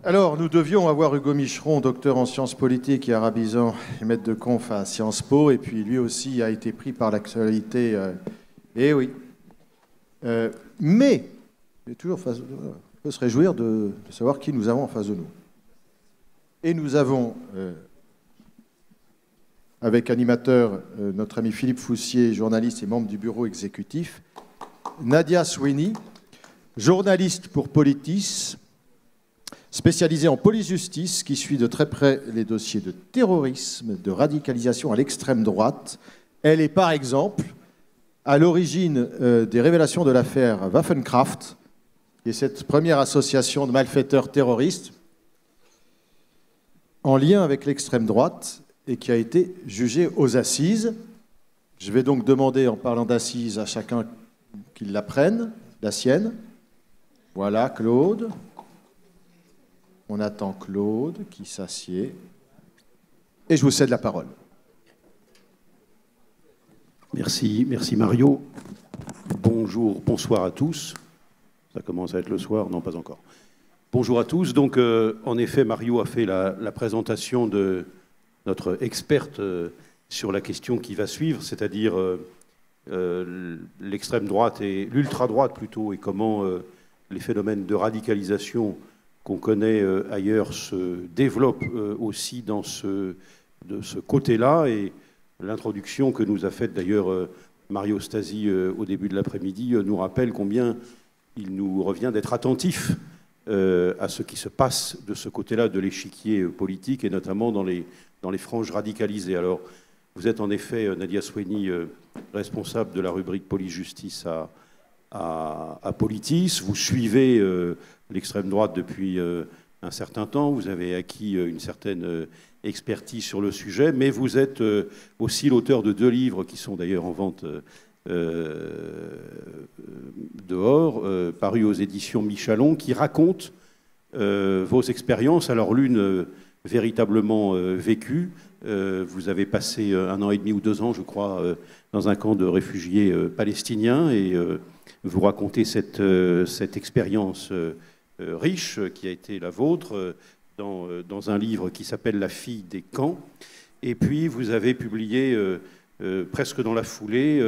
Alors, nous devions avoir Hugo Micheron, docteur en sciences politiques et arabisant et maître de conf à Sciences Po, et puis lui aussi a été pris par l'actualité. Eh oui. Mais, il est toujours on peut se réjouir de savoir qui nous avons en face de nous. Et nous avons, avec animateur, notre ami Philippe Foussier, journaliste et membre du bureau exécutif, Nadia Sweeney, journaliste pour Politis, spécialisée en police-justice, qui suit de très près les dossiers de terrorisme, de radicalisation à l'extrême droite. Elle est, par exemple, à l'origine des révélations de l'affaire Waffenkraft, qui est cette première association de malfaiteurs terroristes en lien avec l'extrême droite et qui a été jugée aux assises. Je vais donc demander, en parlant d'assises, à chacun qu'il la prenne, la sienne. Voilà, Claude. On attend Claude qui s'assied. Et je vous cède la parole. Merci Mario. Bonjour, bonsoir à tous. Ça commence à être le soir, non pas encore. Bonjour à tous. Donc, en effet, Mario a fait la présentation de notre experte sur la question qui va suivre, c'est-à-dire l'extrême droite et l'ultra-droite plutôt, et comment les phénomènes de radicalisation qu'on connaît ailleurs se développent aussi de ce côté-là. Et l'introduction que nous a faite d'ailleurs Mario Stasi au début de l'après-midi nous rappelle combien il nous revient d'être attentifs à ce qui se passe de ce côté-là de l'échiquier politique, et notamment dans les franges radicalisées. Alors, vous êtes en effet, Nadia Sweeney, responsable de la rubrique Police-Justice à Politis. Vous suivez l'extrême droite depuis un certain temps. Vous avez acquis une certaine expertise sur le sujet, mais vous êtes aussi l'auteur de 2 livres qui sont d'ailleurs en vente dehors, parus aux éditions Michalon, qui racontent vos expériences. Alors l'une véritablement vécue. Vous avez passé 1 an et demi ou 2 ans, je crois, dans un camp de réfugiés palestiniens, et vous racontez cette expérience riche qui a été la vôtre dans un livre qui s'appelle « La fille des camps ». Et puis vous avez publié presque dans la foulée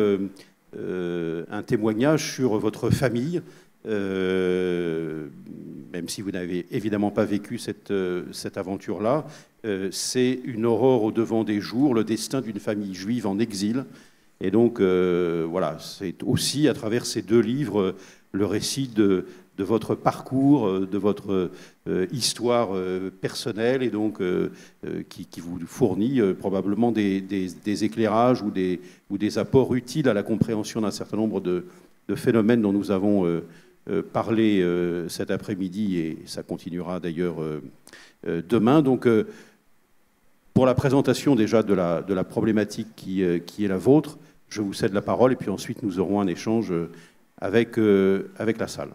un témoignage sur votre famille, même si vous n'avez évidemment pas vécu cette aventure-là. C'est une aurore au devant des jours, le destin d'une famille juive en exil. Et donc, voilà, c'est aussi à travers ces 2 livres le récit de votre parcours, de votre histoire personnelle, et donc qui vous fournit probablement des éclairages ou des apports utiles à la compréhension d'un certain nombre de phénomènes dont nous avons parlé cet après-midi, et ça continuera d'ailleurs demain. Donc, pour la présentation déjà de la problématique qui est la vôtre, je vous cède la parole, et puis ensuite nous aurons un échange avec la salle.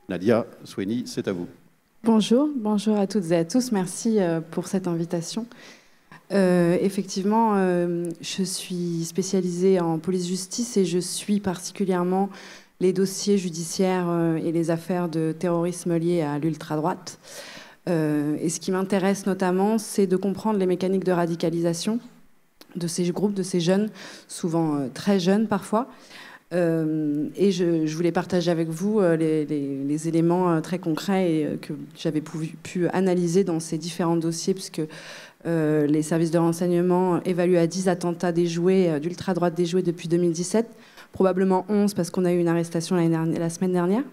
Nadia Sweeney, c'est à vous. Bonjour à toutes et à tous. Merci pour cette invitation. Effectivement, je suis spécialisée en police-justice et je suis particulièrement les dossiers judiciaires et les affaires de terrorisme liées à l'ultra-droite. Et ce qui m'intéresse notamment, c'est de comprendre les mécaniques de radicalisation de ces groupes, de ces jeunes, souvent très jeunes parfois. Et je voulais partager avec vous les éléments très concrets que j'avais pu analyser dans ces différents dossiers, puisque les services de renseignement évaluent à 10 attentats déjoués, d'ultra-droite déjoués depuis 2017, probablement 11 parce qu'on a eu une arrestation la semaine dernière.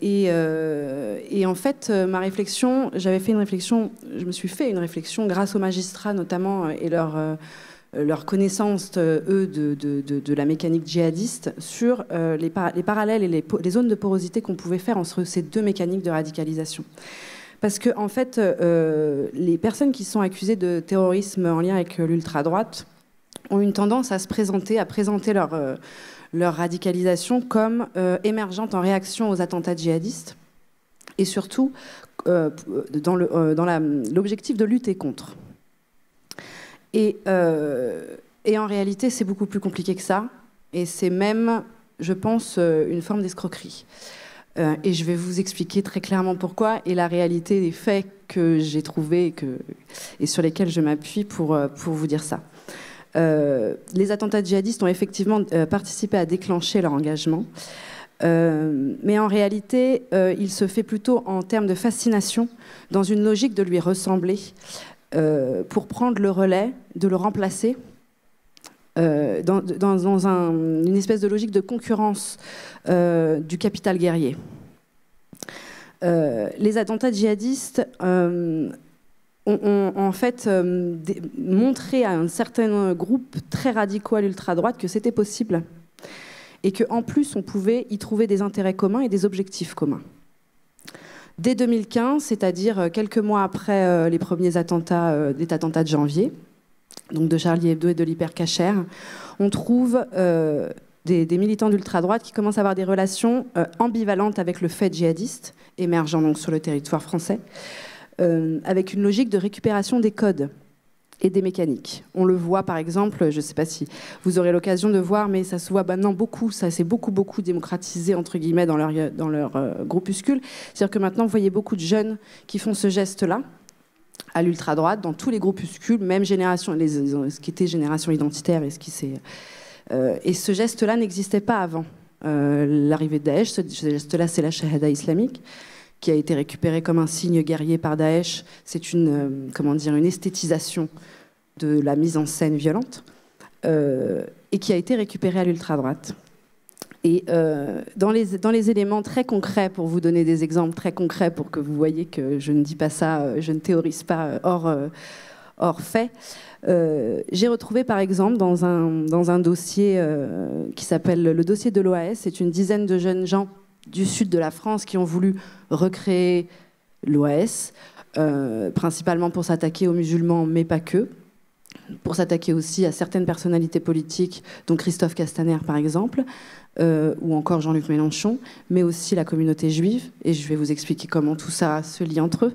Et en fait, ma réflexion, je me suis fait une réflexion grâce aux magistrats notamment et leur connaissance, eux, de la mécanique djihadiste sur les parallèles et les zones de porosité qu'on pouvait faire entre ces 2 mécaniques de radicalisation. Parce que, en fait, les personnes qui sont accusées de terrorisme en lien avec l'ultra-droite ont une tendance à présenter leur radicalisation comme émergente en réaction aux attentats djihadistes, et surtout dans l'objectif de lutter contre. Et en réalité, c'est beaucoup plus compliqué que ça, et c'est même, je pense, une forme d'escroquerie. Et je vais vous expliquer très clairement pourquoi et la réalité des faits que j'ai trouvés et sur lesquels je m'appuie pour vous dire ça. Les attentats djihadistes ont effectivement participé à déclencher leur engagement. Mais en réalité, il se fait plutôt en termes de fascination, dans une logique de lui ressembler, pour prendre le relais, de le remplacer, dans une espèce de logique de concurrence du capital guerrier. Les attentats djihadistes ont en fait montré à un certain groupe très radicaux à l'ultra-droite que c'était possible et qu'en plus on pouvait y trouver des intérêts communs et des objectifs communs. Dès 2015, c'est-à-dire quelques mois après les premiers attentats, des attentats de janvier, donc de Charlie Hebdo et de l'Hypercacher, on trouve des militants d'ultra-droite qui commencent à avoir des relations ambivalentes avec le fait djihadiste, émergeant donc sur le territoire français, avec une logique de récupération des codes et des mécaniques. On le voit par exemple, je ne sais pas si vous aurez l'occasion de voir, mais ça se voit maintenant beaucoup, ça s'est beaucoup démocratisé entre guillemets dans leur groupuscule. C'est-à-dire que maintenant vous voyez beaucoup de jeunes qui font ce geste-là, à l'ultra-droite, dans tous les groupuscules, même génération, ce qui était génération identitaire et ce qui s'est... et ce geste-là n'existait pas avant l'arrivée de Daesh. Ce geste-là, c'est la Shahada islamique, qui a été récupérée comme un signe guerrier par Daesh. C'est une esthétisation de la mise en scène violente, et qui a été récupérée à l'ultra-droite. Et dans les éléments très concrets, pour vous donner des exemples très concrets, pour que vous voyez que je ne dis pas ça, je ne théorise pas hors fait, j'ai retrouvé par exemple dans un dossier qui s'appelle le dossier de l'OAS, c'est une dizaine de jeunes gens du sud de la France qui ont voulu recréer l'OAS, principalement pour s'attaquer aux musulmans, mais pas que, pour s'attaquer aussi à certaines personnalités politiques, dont Christophe Castaner par exemple, ou encore Jean-Luc Mélenchon, mais aussi la communauté juive, et je vais vous expliquer comment tout ça se lie entre eux.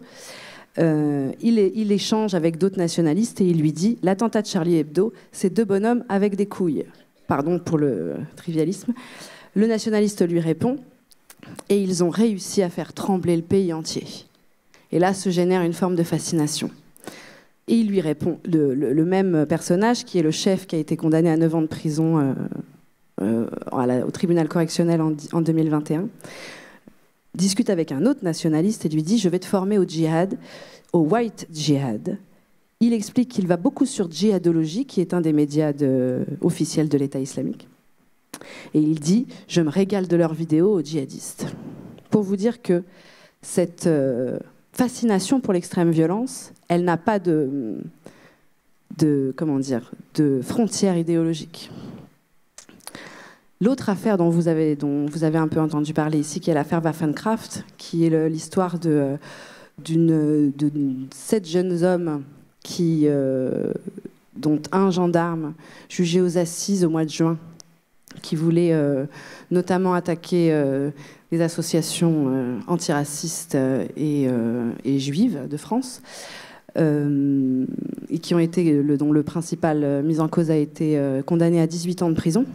Il échange avec d'autres nationalistes et il lui dit « L'attentat de Charlie Hebdo, c'est deux bonhommes avec des couilles. » Pardon pour le trivialisme. Le nationaliste lui répond « Et ils ont réussi à faire trembler le pays entier. » Et là se génère une forme de fascination. Et il lui répond, le même personnage, qui est le chef qui a été condamné à 9 ans de prison au tribunal correctionnel en 2021, discute avec un autre nationaliste et lui dit « Je vais te former au djihad, au white djihad ». Il explique qu'il va beaucoup sur Djihadologie, qui est un des médias officiels de l'État islamique. Et il dit « Je me régale de leurs vidéos aux djihadistes ». Pour vous dire que cette fascination pour l'extrême violence, elle n'a pas de frontières idéologiques. L'autre affaire dont vous avez un peu entendu parler ici, qui est l'affaire Waffenkraft, qui est l'histoire de 7 jeunes hommes dont un gendarme jugé aux assises au mois de juin, qui voulait notamment attaquer les associations antiracistes et juives de France, et qui ont été, dont le principal mis en cause a été condamné à 18 ans de prison.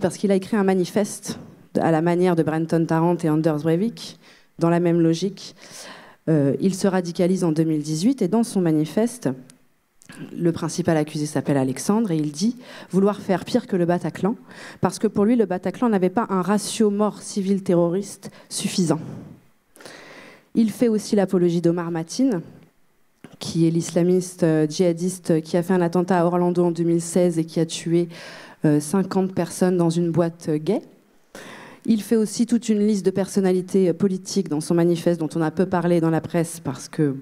Parce qu'il a écrit un manifeste à la manière de Brenton Tarrant et Anders Breivik, dans la même logique. Il se radicalise en 2018 et dans son manifeste, le principal accusé s'appelle Alexandre et il dit vouloir faire pire que le Bataclan, parce que pour lui, le Bataclan n'avait pas un ratio mort civil terroriste suffisant. Il fait aussi l'apologie d'Omar Mateen, qui est l'islamiste djihadiste qui a fait un attentat à Orlando en 2016 et qui a tué 50 personnes dans une boîte gay. Il fait aussi toute une liste de personnalités politiques dans son manifeste dont on a peu parlé dans la presse parce que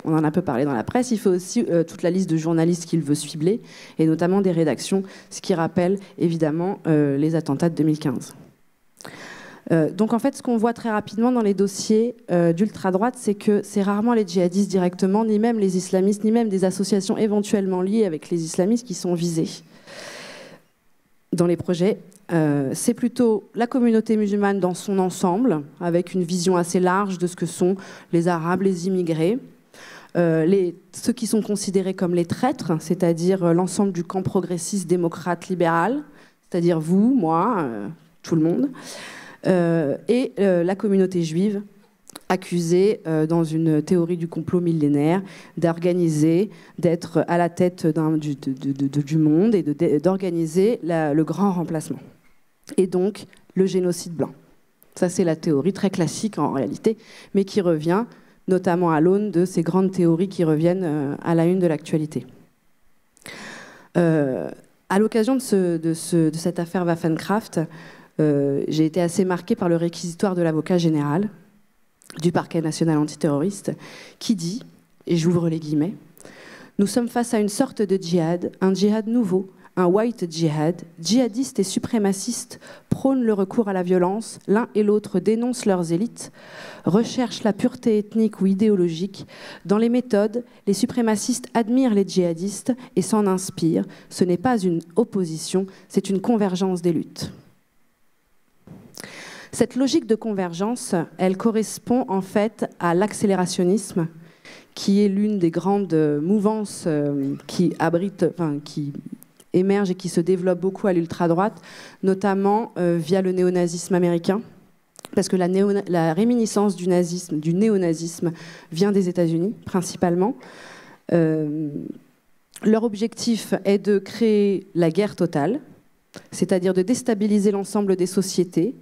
on en a peu parlé dans la presse. Il fait aussi toute la liste de journalistes qu'il veut cibler et notamment des rédactions, ce qui rappelle évidemment les attentats de 2015. Donc en fait, ce qu'on voit très rapidement dans les dossiers d'ultra-droite, c'est que c'est rarement les djihadistes directement, ni même les islamistes, ni même des associations éventuellement liées avec les islamistes qui sont visés dans les projets. C'est plutôt la communauté musulmane dans son ensemble, avec une vision assez large de ce que sont les Arabes, les immigrés, ceux qui sont considérés comme les traîtres, c'est-à-dire l'ensemble du camp progressiste, démocrate, libéral, c'est-à-dire vous, moi, tout le monde, et la communauté juive, accusée dans une théorie du complot millénaire d'organiser, d'être à la tête du monde et d'organiser le grand remplacement. Et donc le génocide blanc. Ça, c'est la théorie très classique en réalité, mais qui revient notamment à l'aune de ces grandes théories qui reviennent à la une de l'actualité. À l'occasion de cette affaire Waffenkraft, j'ai été assez marquée par le réquisitoire de l'avocat général du parquet national antiterroriste, qui dit, et j'ouvre les guillemets, « Nous sommes face à une sorte de djihad, un djihad nouveau, un white djihad, djihadistes et suprémacistes prônent le recours à la violence, l'un et l'autre dénoncent leurs élites, recherchent la pureté ethnique ou idéologique. Dans les méthodes, les suprémacistes admirent les djihadistes et s'en inspirent. Ce n'est pas une opposition, c'est une convergence des luttes. » Cette logique de convergence, elle correspond en fait à l'accélérationnisme, qui est l'une des grandes mouvances qui émerge et qui se développe beaucoup à l'ultra-droite, notamment via le néonazisme américain, parce que la réminiscence du nazisme, du néonazisme, vient des États-Unis principalement. Leur objectif est de créer la guerre totale, c'est-à-dire de déstabiliser l'ensemble des sociétés,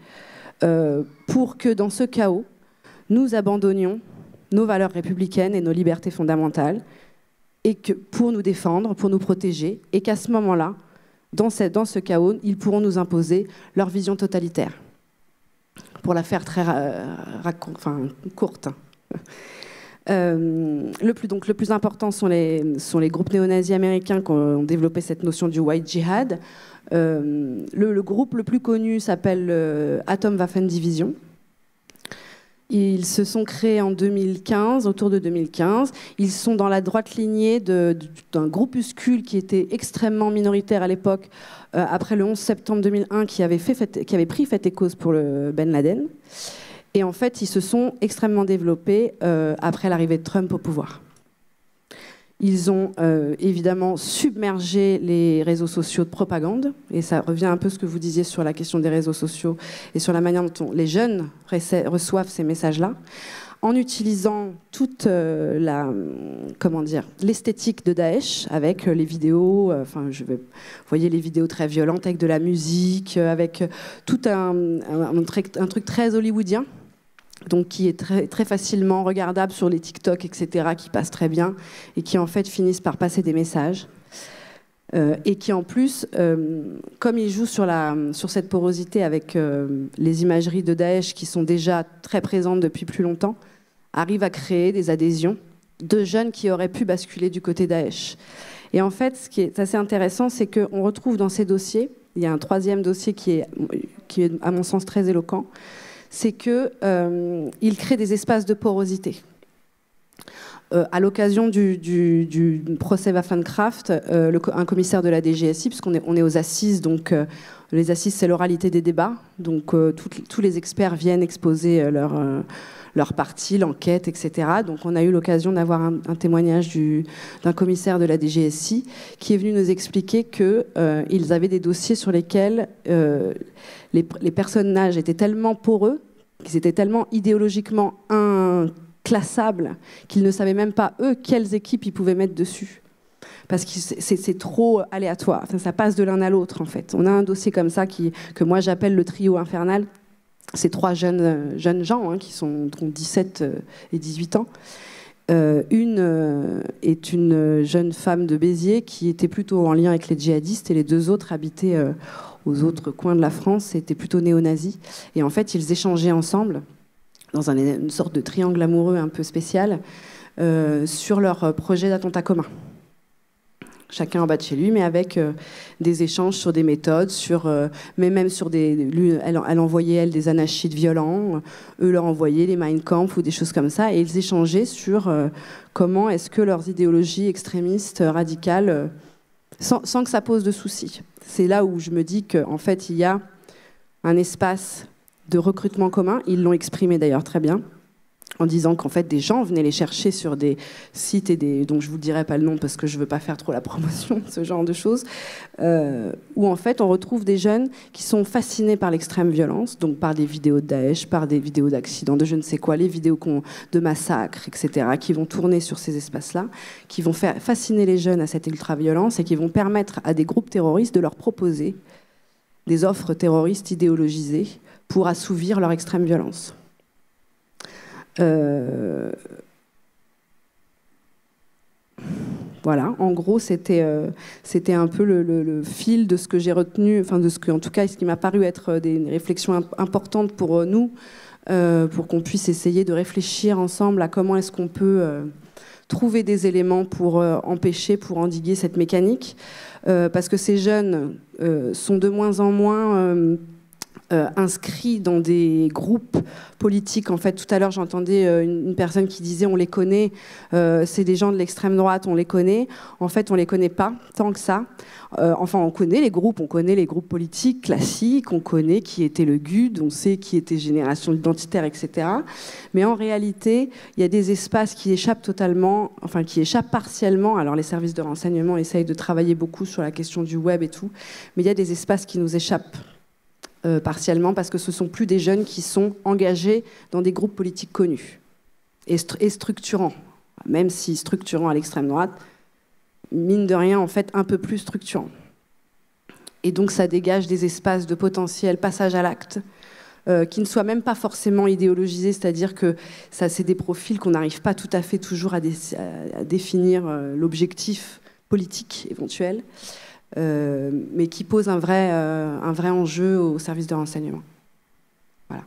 pour que dans ce chaos, nous abandonnions nos valeurs républicaines et nos libertés fondamentales, et que pour nous défendre, pour nous protéger, et qu'à ce moment-là, dans ce chaos, ils pourront nous imposer leur vision totalitaire. Pour la faire très courte. Le plus important sont les groupes néo-nazis américains qui ont développé cette notion du white jihad. Le groupe le plus connu s'appelle Atomwaffen Division. Ils se sont créés en 2015, autour de 2015. Ils sont dans la droite lignée d'un groupuscule qui était extrêmement minoritaire à l'époque, après le 11 septembre 2001, qui avait pris fait et cause pour le Ben Laden. Et en fait, ils se sont extrêmement développés après l'arrivée de Trump au pouvoir. Ils ont évidemment submergé les réseaux sociaux de propagande, et ça revient un peu à ce que vous disiez sur la question des réseaux sociaux et sur la manière dont les jeunes reçoivent ces messages-là, en utilisant toute l'esthétique de Daesh, avec les vidéos, vous voyez les vidéos très violentes, avec de la musique, avec tout un truc très hollywoodien, donc qui est très, très facilement regardable sur les TikTok, etc., qui passent très bien et qui en fait finissent par passer des messages. Et qui en plus, comme ils jouent sur cette porosité avec les imageries de Daesh qui sont déjà très présentes depuis plus longtemps, arrivent à créer des adhésions de jeunes qui auraient pu basculer du côté Daesh. Et en fait, ce qui est assez intéressant, c'est qu'on retrouve dans ces dossiers, il y a un troisième dossier qui est à mon sens très éloquent, c'est qu'il crée des espaces de porosité. À l'occasion du procès Waffenkraft, un commissaire de la DGSI, puisqu'on est aux assises, donc les assises c'est l'oralité des débats, donc tous les experts viennent exposer leur partie, l'enquête, etc. Donc on a eu l'occasion d'avoir un témoignage d'un commissaire de la DGSI qui est venu nous expliquer qu'ils avaient des dossiers sur lesquels les personnages étaient tellement poreux, qu'ils étaient tellement idéologiquement inclassables, qu'ils ne savaient même pas, eux, quelles équipes ils pouvaient mettre dessus. Parce que c'est trop aléatoire. Enfin, ça passe de l'un à l'autre, en fait. On a un dossier comme ça que moi j'appelle le trio infernal. C'est trois jeunes gens qui ont 17 et 18 ans. Une est une jeune femme de Béziers qui était plutôt en lien avec les djihadistes, et les deux autres habitaient aux autres coins de la France, étaient plutôt néo-nazis. Et en fait, ils échangeaient ensemble, dans une sorte de triangle amoureux un peu spécial, sur leur projet d'attentat commun. Chacun en bas de chez lui, mais avec des échanges sur des méthodes, mais même sur elle envoyait, elle, des anachides violents, eux leur envoyaient les Mein Kampf ou des choses comme ça, et ils échangeaient sur comment est-ce que leurs idéologies extrémistes, radicales, sans que ça pose de soucis. C'est là où je me dis qu'en fait, il y a un espace de recrutement commun, ils l'ont exprimé d'ailleurs très bien, en disant qu'en fait des gens venaient les chercher sur des sites dont je vous dirai pas le nom parce que je veux pas faire trop la promotion, ce genre de choses, où en fait on retrouve des jeunes qui sont fascinés par l'extrême violence, donc par des vidéos de Daesh, par des vidéos d'accidents, de je ne sais quoi, les vidéos de massacres, etc., qui vont tourner sur ces espaces-là, qui vont faire fasciner les jeunes à cette ultra-violence et qui vont permettre à des groupes terroristes de leur proposer des offres terroristes idéologisées pour assouvir leur extrême violence. Voilà, en gros, c'était un peu le fil de ce que j'ai retenu, enfin de ce que, en tout cas, ce qui m'a paru être des réflexions importantes pour nous, pour qu'on puisse essayer de réfléchir ensemble à comment est-ce qu'on peut trouver des éléments pour empêcher, pour endiguer cette mécanique, parce que ces jeunes sont de moins en moins inscrits dans des groupes politiques. En fait, tout à l'heure, j'entendais une personne qui disait on les connaît, c'est des gens de l'extrême droite, on les connaît. En fait, on les connaît pas tant que ça. Enfin, on connaît les groupes politiques classiques, on connaît qui était le GUD, on sait qui était Génération Identitaire, etc. Mais en réalité, il y a des espaces qui échappent totalement, enfin qui échappent partiellement. Alors, les services de renseignement essayent de travailler beaucoup sur la question du web et tout, mais il y a des espaces qui nous échappent. Partiellement parce que ce ne sont plus des jeunes qui sont engagés dans des groupes politiques connus et structurants, même si structurants à l'extrême droite, mine de rien en fait un peu plus structurants. Et donc ça dégage des espaces de potentiel passage à l'acte qui ne soient même pas forcément idéologisés, c'est-à-dire que ça c'est des profils qu'on n'arrive pas tout à fait toujours à définir l'objectif politique éventuel. Mais qui pose un vrai enjeu au service de renseignement. Voilà.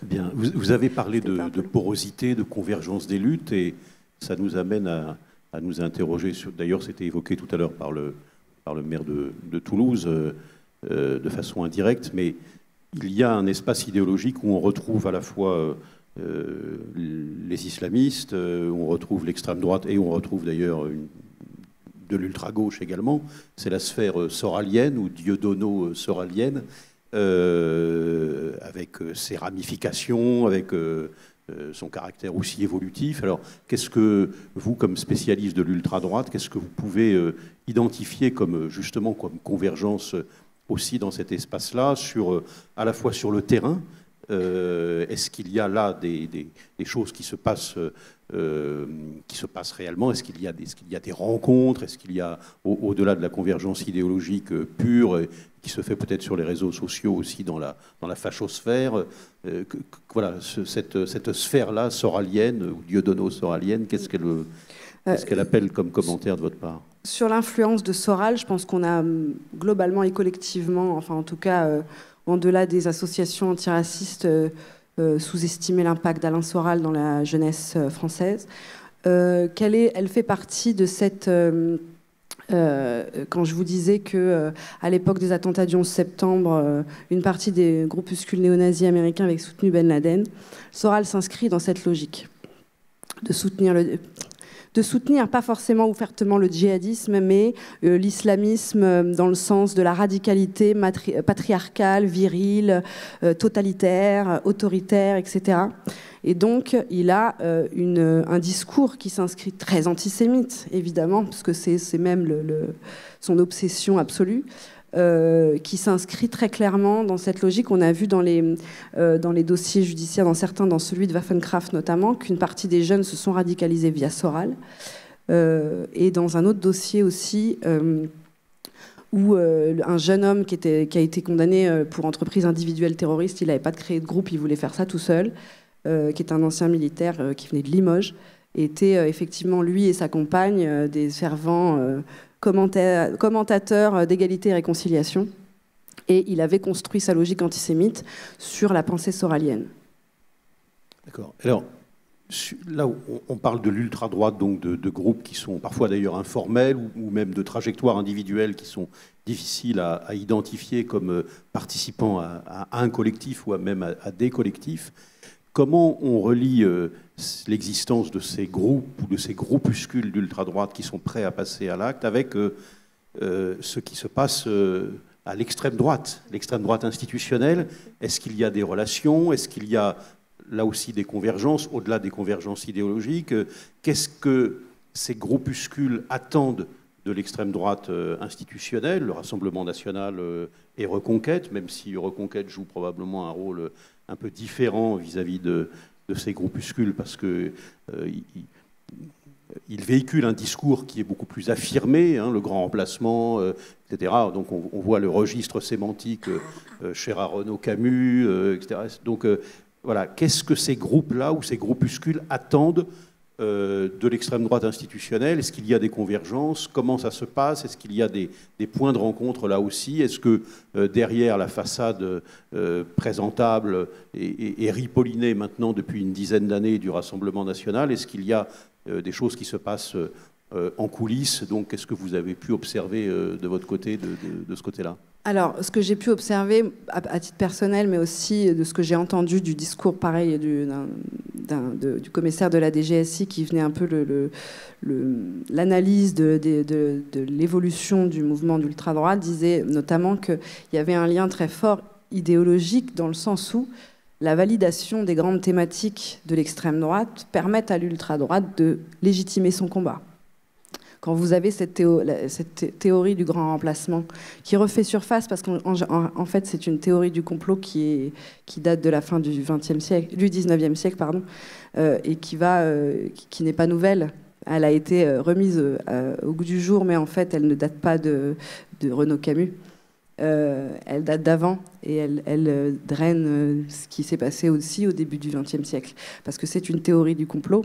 Bien. Vous avez parlé de porosité, de convergence des luttes, et ça nous amène à nous interroger sur. D'ailleurs, c'était évoqué tout à l'heure par le maire de Toulouse, de façon indirecte, mais il y a un espace idéologique où on retrouve à la fois les islamistes, où on retrouve l'extrême droite, et on retrouve d'ailleurs de l'ultra-gauche également, c'est la sphère soralienne ou dieudono-soralienne, avec ses ramifications, avec son caractère aussi évolutif. Alors, qu'est-ce que vous, comme spécialiste de l'ultra-droite, qu'est-ce que vous pouvez identifier comme convergence aussi dans cet espace-là, à la fois sur le terrain? Est-ce qu'il y a là des choses qui se passent réellement? Est-ce qu'il y a des rencontres? Est-ce qu'il y a, au-delà de la convergence idéologique pure, qui se fait peut-être sur les réseaux sociaux aussi dans la fachosphère, voilà, cette sphère-là, soralienne, ou dieudono-soralienne, qu'est-ce qu'elle appelle comme commentaire de votre part? Sur l'influence de Soral, je pense qu'on a globalement et collectivement, enfin en tout cas en-delà des associations antiracistes, sous-estimer l'impact d'Alain Soral dans la jeunesse française. Elle fait partie de cette... quand je vous disais qu'à l'époque des attentats du 11 septembre, une partie des groupuscules néo-nazis américains avaient soutenu Ben Laden, Soral s'inscrit dans cette logique de soutenir pas forcément ouvertement le djihadisme, mais l'islamisme dans le sens de la radicalité patriarcale, virile, totalitaire, autoritaire, etc. Et donc, il a un discours qui s'inscrit très antisémite, évidemment, parce que c'est même son obsession absolue, qui s'inscrit très clairement dans cette logique. On a vu dans les dossiers judiciaires, dans celui de Waffenkraft notamment, qu'une partie des jeunes se sont radicalisés via Soral. Et dans un autre dossier aussi, où un jeune homme qui a été condamné pour entreprise individuelle terroriste, il n'avait pas créé de groupe, il voulait faire ça tout seul, qui est un ancien militaire qui venait de Limoges, était effectivement, lui et sa compagne, des fervents commentateur d'égalité et réconciliation, et il avait construit sa logique antisémite sur la pensée soralienne. D'accord. Alors, là où on parle de l'ultra-droite, donc de groupes qui sont parfois d'ailleurs informels, ou même de trajectoires individuelles qui sont difficiles à identifier comme participant à un collectif ou même à des collectifs, comment on relie l'existence de ces groupes ou de ces groupuscules d'ultra-droite qui sont prêts à passer à l'acte avec ce qui se passe à l'extrême droite institutionnelle? Est-ce qu'il y a des relations? Est-ce qu'il y a là aussi des convergences, au-delà des convergences idéologiques. Qu'est-ce que ces groupuscules attendent de l'extrême droite institutionnelle, le Rassemblement national et Reconquête, même si Reconquête joue probablement un rôle un peu différent vis-à-vis de ces groupuscules, parce que il véhicule un discours qui est beaucoup plus affirmé, hein, le grand remplacement, etc. Donc on voit le registre sémantique cher à Renaud Camus, etc. Donc voilà, qu'est-ce que ces groupes-là ou ces groupuscules attendent de l'extrême droite institutionnelle? Est-ce qu'il y a des convergences? Comment ça se passe? Est-ce qu'il y a des points de rencontre là aussi? Est-ce que derrière la façade présentable et ripollinée maintenant depuis une dizaine d'années du Rassemblement national, est-ce qu'il y a des choses qui se passent en coulisses? Donc, qu'est-ce que vous avez pu observer de votre côté, de ce côté-là? Alors, ce que j'ai pu observer à titre personnel, mais aussi de ce que j'ai entendu du discours pareil du commissaire de la DGSI qui venait un peu l'analyse de l'évolution du mouvement d'ultra-droite, disait notamment qu'il y avait un lien très fort idéologique dans le sens où la validation des grandes thématiques de l'extrême droite permet à l'ultra-droite de légitimer son combat. Quand vous avez cette théorie du grand remplacement qui refait surface, parce qu'en fait c'est une théorie du complot qui date de la fin du XXe siècle, du XIXe siècle, pardon, et qui n'est pas nouvelle. Elle a été remise au goût du jour, mais en fait elle ne date pas de Renaud Camus. Elle date d'avant et elle draine ce qui s'est passé aussi au début du XXe siècle, parce que c'est une théorie du complot.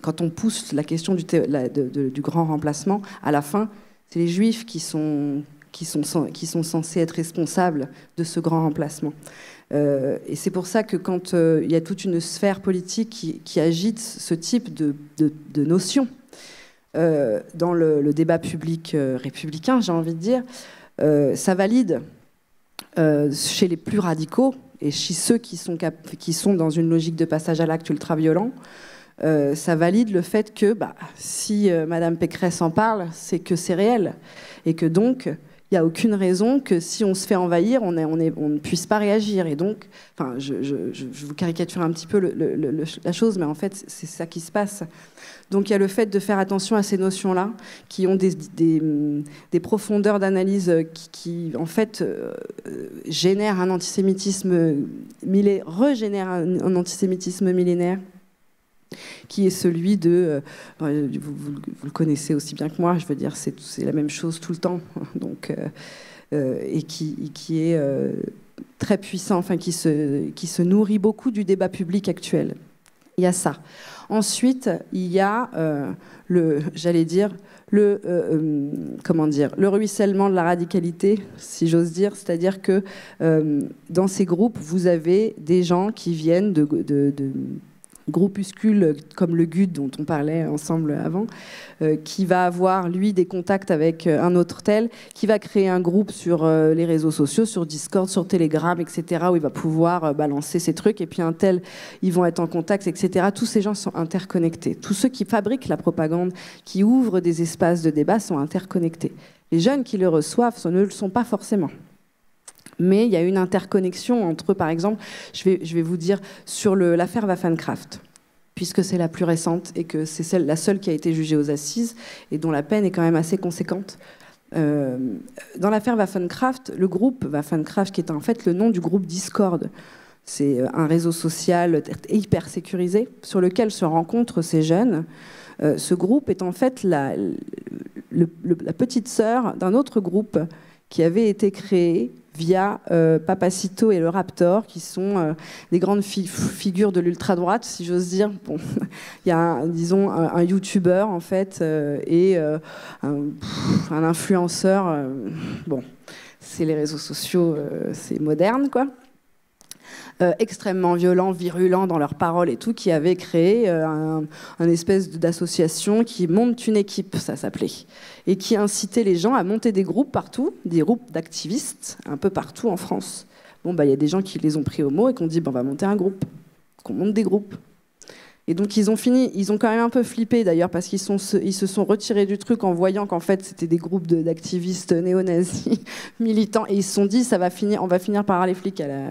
Quand on pousse la question du grand remplacement, à la fin, c'est les Juifs qui sont censés être responsables de ce grand remplacement. Et c'est pour ça que quand il y a toute une sphère politique qui agite ce type de notions dans le débat public républicain, j'ai envie de dire, ça valide chez les plus radicaux et chez ceux qui sont dans une logique de passage à l'acte ultra-violent. Ça valide le fait que si Madame Pécresse en parle, c'est que c'est réel. Et que donc, il n'y a aucune raison que si on se fait envahir, on ne puisse pas réagir. Et donc, enfin, je vous caricature un petit peu la chose, mais en fait, c'est ça qui se passe. Donc il y a le fait de faire attention à ces notions-là, qui ont des profondeurs d'analyse qui en fait, génèrent un antisémitisme, régénèrent un antisémitisme millénaire, qui est celui de... vous le connaissez aussi bien que moi, je veux dire, c'est la même chose tout le temps, donc, et qui est très puissant, enfin, qui se nourrit beaucoup du débat public actuel. Il y a ça. Ensuite, il y a j'allais dire, comment dire, le ruissellement de la radicalité, si j'ose dire, c'est-à-dire que dans ces groupes, vous avez des gens qui viennent de groupuscules comme le GUD dont on parlait ensemble avant, qui va avoir, lui, des contacts avec un autre tel, qui va créer un groupe sur les réseaux sociaux, sur Discord, sur Telegram, etc., où il va pouvoir balancer ses trucs, et puis un tel, ils vont être en contact, etc. Tous ces gens sont interconnectés. Tous ceux qui fabriquent la propagande, qui ouvrent des espaces de débat, sont interconnectés. Les jeunes qui le reçoivent ne le sont pas forcément. Mais il y a une interconnexion entre, par exemple, je vais vous dire, sur l'affaire Waffenkraft, puisque c'est la plus récente et que c'est la seule qui a été jugée aux assises et dont la peine est quand même assez conséquente. Dans l'affaire Waffenkraft, le groupe Waffenkraft, qui est en fait le nom du groupe Discord, c'est un réseau social hyper sécurisé sur lequel se rencontrent ces jeunes. Ce groupe est en fait la petite sœur d'un autre groupe qui avait été créé via Papacito et le Raptor, qui sont des grandes figures de l'ultra-droite, si j'ose dire. Bon, il y a, disons, un YouTuber, en fait, et un influenceur. Bon, c'est les réseaux sociaux, c'est moderne, quoi. Extrêmement violents, virulents dans leurs paroles et tout, qui avait créé un espèce d'association qui monte une équipe, ça s'appelait, et qui incitait les gens à monter des groupes partout, des groupes d'activistes un peu partout en France. Bon, il y a des gens qui les ont pris au mot et qui ont dit on va monter un groupe, qu'on monte des groupes. Et donc ils ont quand même un peu flippé d'ailleurs, parce qu'ils se sont retirés du truc en voyant qu'en fait c'était des groupes d'activistes néo-nazis militants, et ils se sont dit on va finir par avoir les flics à la...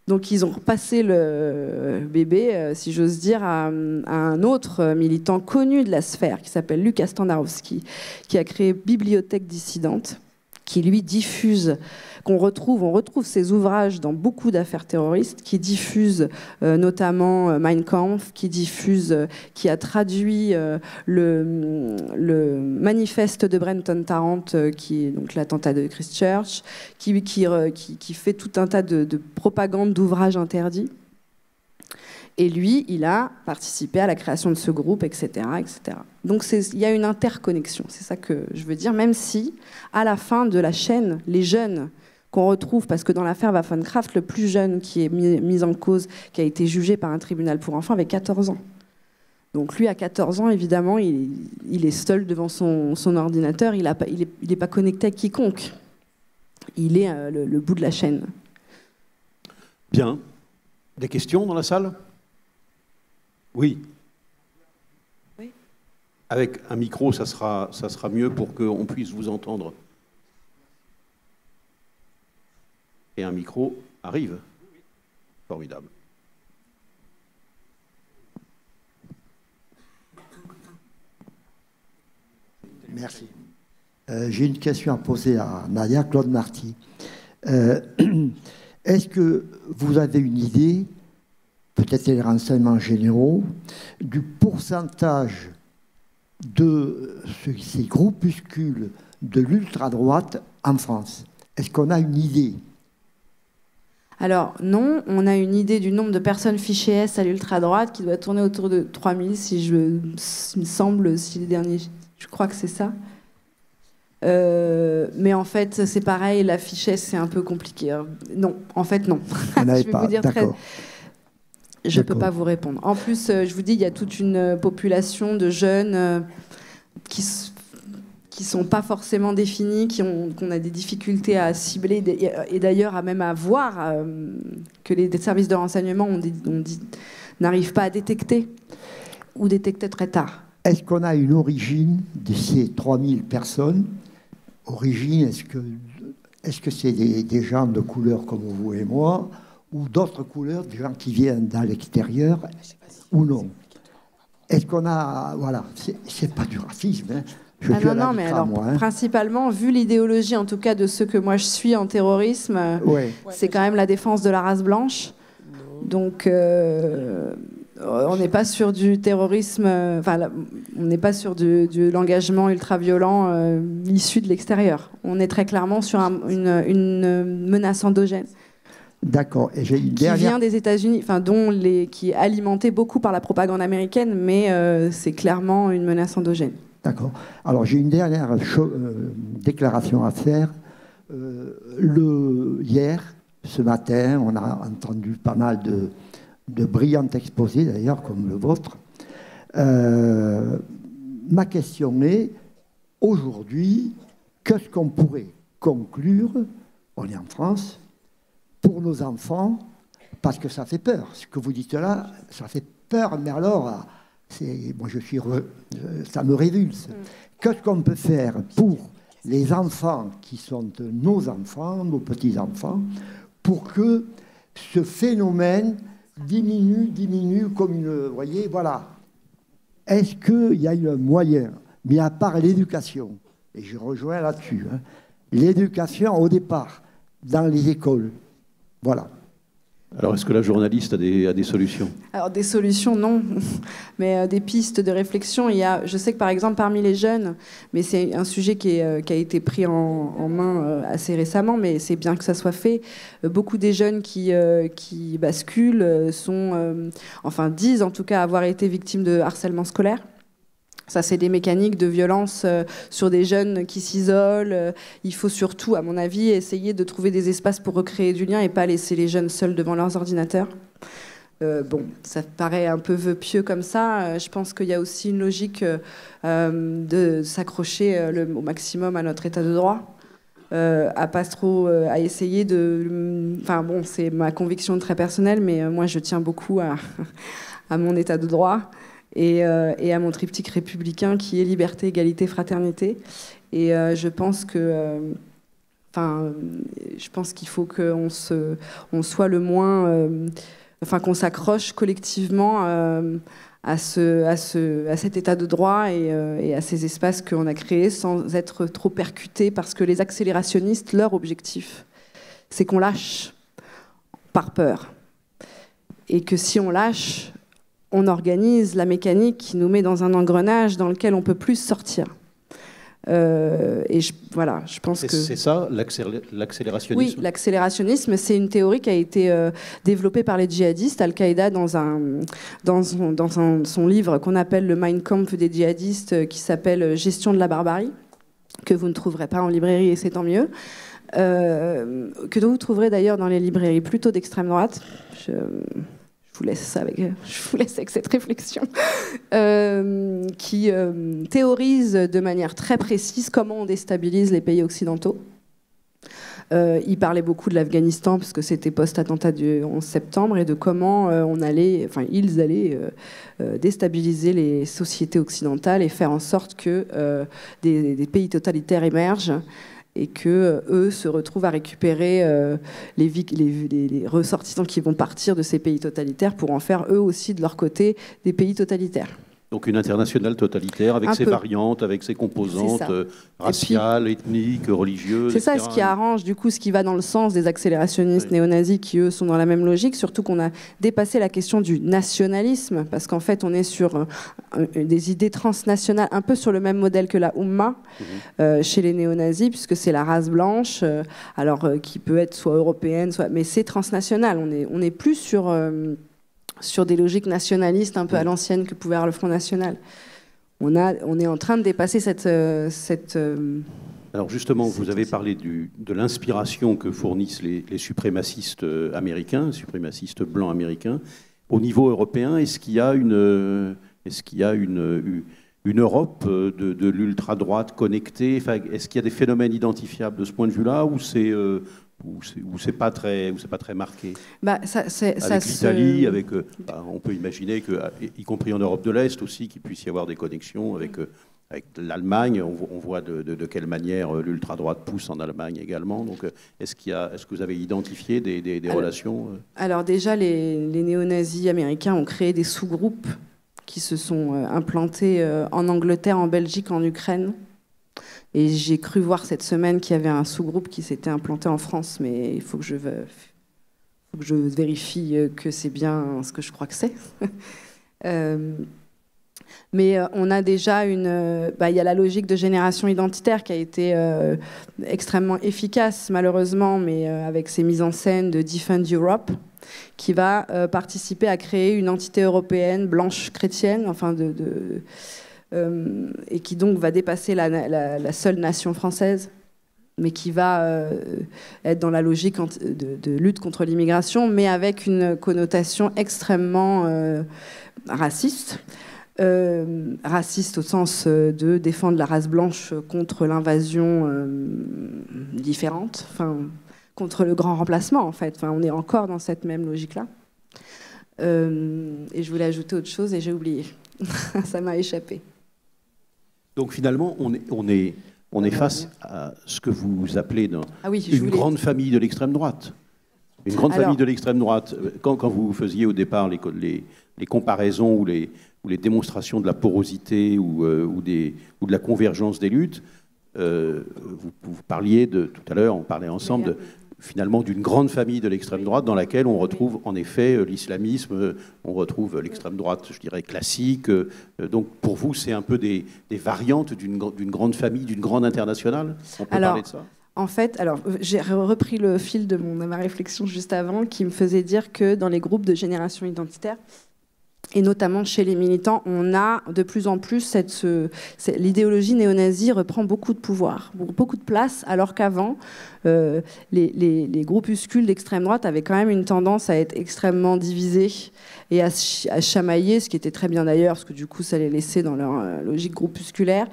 Donc ils ont repassé le bébé, si j'ose dire, à un autre militant connu de la sphère qui s'appelle Lucas Standarowski, qui a créé Bibliothèque dissidente, qui lui diffuse, on retrouve ses ouvrages dans beaucoup d'affaires terroristes, qui diffuse notamment Mein Kampf, qui a traduit le manifeste de Brenton Tarrant, qui est donc l'attentat de Christchurch, qui fait tout un tas de propagande d'ouvrages interdits. Et lui, il a participé à la création de ce groupe, etc. etc. Donc il y a une interconnexion, c'est ça que je veux dire, même si, à la fin de la chaîne, les jeunes qu'on retrouve, parce que dans l'affaire Waffenkraft, le plus jeune qui est mis en cause, qui a été jugé par un tribunal pour enfants, avait 14 ans. Donc lui, à 14 ans, évidemment, il est seul devant son ordinateur, il n'est pas connecté à quiconque. Il est le bout de la chaîne. Bien. Des questions dans la salle ? Oui. Oui. Avec un micro, ça sera mieux pour qu'on puisse vous entendre. Et un micro arrive. Formidable. Merci. J'ai une question à poser à Nadia Claude Marty. Est-ce que vous avez une idée, peut-être les renseignements généraux, du pourcentage de ces groupuscules de l'ultra-droite en France? Est-ce qu'on a une idée? Alors non, on a une idée du nombre de personnes fichées S à l'ultra-droite qui doit tourner autour de 3000, il me semble, si les derniers, je crois que c'est ça. Mais en fait, c'est pareil, la fiche S, c'est un peu compliqué. Non, en fait, non. On n'avait pas, d'accord. Je ne peux pas vous répondre. En plus, je vous dis, il y a toute une population de jeunes qui sont pas forcément définis, qu'on a des difficultés à cibler et d'ailleurs même à voir que les services de renseignement n'arrivent pas à détecter ou détecter très tard. Est-ce qu'on a une origine de ces 3000 personnes? Origine, est-ce que c'est des gens de couleur comme vous et moi, ou d'autres couleurs, des gens qui viennent dans l'extérieur, ou non? Est-ce qu'on a... Voilà, c'est pas du racisme, hein. Non, mais alors, principalement, vu l'idéologie, en tout cas, de ceux que moi je suis en terrorisme, c'est quand même la défense de la race blanche. Donc, on n'est pas sur du terrorisme, on n'est pas sur de l'engagement ultra-violent issu de l'extérieur. On est très clairement sur une menace endogène. D'accord. Et j'ai une dernière... Qui vient des États-Unis, qui est alimentée beaucoup par la propagande américaine, mais c'est clairement une menace endogène. D'accord. Alors, j'ai une dernière déclaration à faire. Hier, ce matin, on a entendu pas mal de brillants exposés, d'ailleurs, comme le vôtre. Ma question est, aujourd'hui, qu'est-ce qu'on pourrait conclure, on est en France, pour nos enfants, parce que ça fait peur. Ce que vous dites là, ça fait peur, mais alors... Moi, ça me révulse. Qu'est-ce qu'on peut faire pour les enfants qui sont nos enfants, nos petits-enfants, pour que ce phénomène diminue comme une... Vous voyez, voilà. Est-ce qu'il y a un moyen, mis à part l'éducation, et je rejoins là-dessus, hein, l'éducation au départ, dans les écoles, voilà. Alors, est-ce que la journaliste a des solutions? Alors, des solutions, non. Mais des pistes de réflexion. Je sais que, par exemple, parmi les jeunes, mais c'est un sujet qui a été pris en main assez récemment, mais c'est bien que ça soit fait. Beaucoup des jeunes qui basculent disent en tout cas avoir été victimes de harcèlement scolaire. Ça, c'est des mécaniques de violence sur des jeunes qui s'isolent. Il faut surtout, à mon avis, essayer de trouver des espaces pour recréer du lien et pas laisser les jeunes seuls devant leurs ordinateurs. Ça paraît un peu vœu pieux comme ça. Je pense qu'il y a aussi une logique de s'accrocher au maximum à notre état de droit, à essayer de... c'est ma conviction très personnelle, mais moi, je tiens beaucoup à mon état de droit. Et à mon triptyque républicain qui est liberté, égalité, fraternité. Et je pense que Enfin, je pense qu'il faut qu'on soit le moins, qu'on s'accroche collectivement à cet état de droit et à ces espaces qu'on a créés sans être trop percutés, parce que les accélérationnistes, leur objectif, c'est qu'on lâche par peur. Et que si on lâche, on organise la mécanique qui nous met dans un engrenage dans lequel on ne peut plus sortir. Je pense que... C'est ça, l'accélérationnisme? Oui, l'accélérationnisme, c'est une théorie qui a été développée par les djihadistes. Al-Qaïda, dans son livre qu'on appelle le Mein Kampf des djihadistes, qui s'appelle Gestion de la barbarie, que vous ne trouverez pas en librairie, et c'est tant mieux, que vous trouverez d'ailleurs dans les librairies plutôt d'extrême droite. Je vous laisse avec cette réflexion, qui théorise de manière très précise comment on déstabilise les pays occidentaux. Il parlait beaucoup de l'Afghanistan, parce que c'était post-attentat du 11 septembre, et de comment ils allaient déstabiliser les sociétés occidentales et faire en sorte que des pays totalitaires émergent, et qu'eux se retrouvent à récupérer les ressortissants qui vont partir de ces pays totalitaires pour en faire eux aussi de leur côté des pays totalitaires. Donc une internationale totalitaire avec ses variantes, avec ses composantes raciales, ethniques, religieuses. C'est ça, ce qui arrange du coup, ce qui va dans le sens des accélérationnistes néo-nazis qui eux sont dans la même logique, surtout qu'on a dépassé la question du nationalisme, parce qu'en fait on est sur des idées transnationales, un peu sur le même modèle que la Oumma chez les néo-nazis, puisque c'est la race blanche, qui peut être soit européenne, mais c'est transnational. On est plus sur des logiques nationalistes un peu à l'ancienne que pouvait avoir le Front National. On est en train de dépasser cette... Alors justement, vous avez parlé de l'inspiration que fournissent les suprémacistes américains, suprémacistes blancs américains. Au niveau européen, est-ce qu'il y a une Europe de l'ultra-droite connectée? Enfin, est-ce qu'il y a des phénomènes identifiables de ce point de vue-là, ou c'est pas très marqué? Avec l'Italie, on peut imaginer que, y compris en Europe de l'Est aussi, qu'il puisse y avoir des connexions avec l'Allemagne. On voit de quelle manière l'ultra-droite pousse en Allemagne également. Donc, est-ce que vous avez identifié des relations? Alors déjà, les néo-nazis américains ont créé des sous-groupes qui se sont implantés en Angleterre, en Belgique, en Ukraine. Et j'ai cru voir cette semaine qu'il y avait un sous-groupe qui s'était implanté en France, mais il faut que je vérifie que c'est bien ce que je crois que c'est. Mais on a déjà il y a la logique de génération identitaire qui a été extrêmement efficace, malheureusement, mais avec ses mises en scène de Defend Europe, qui va participer à créer une entité européenne blanche chrétienne, et qui donc va dépasser la seule nation française, mais qui va être dans la logique de lutte contre l'immigration, mais avec une connotation extrêmement raciste. Raciste au sens de défendre la race blanche contre l'invasion différente, contre le grand remplacement, en fait. On est encore dans cette même logique-là. Et je voulais ajouter autre chose et j'ai oublié. Ça m'a échappé. Donc finalement, on est face à ce que vous appelez une grande famille de l'extrême droite. Une grande famille de l'extrême droite. Quand vous faisiez au départ les comparaisons ou les démonstrations de la porosité ou de la convergence des luttes, vous parliez tout à l'heure, on parlait ensemble finalement d'une grande famille de l'extrême droite dans laquelle on retrouve en effet l'islamisme, on retrouve l'extrême droite, je dirais, classique. Donc pour vous, c'est un peu des variantes d'une grande famille, d'une grande internationale? On peut parler de ça? En fait, j'ai repris le fil de ma réflexion juste avant, qui me faisait dire que dans les groupes de génération identitaire, et notamment chez les militants, on a de plus en plus l'idéologie néo-nazie reprend beaucoup de pouvoir, beaucoup de place, alors qu'avant, les groupuscules d'extrême droite avaient quand même une tendance à être extrêmement divisés et à chamailler, ce qui était très bien d'ailleurs, parce que du coup, ça les laissait dans leur logique groupusculaire,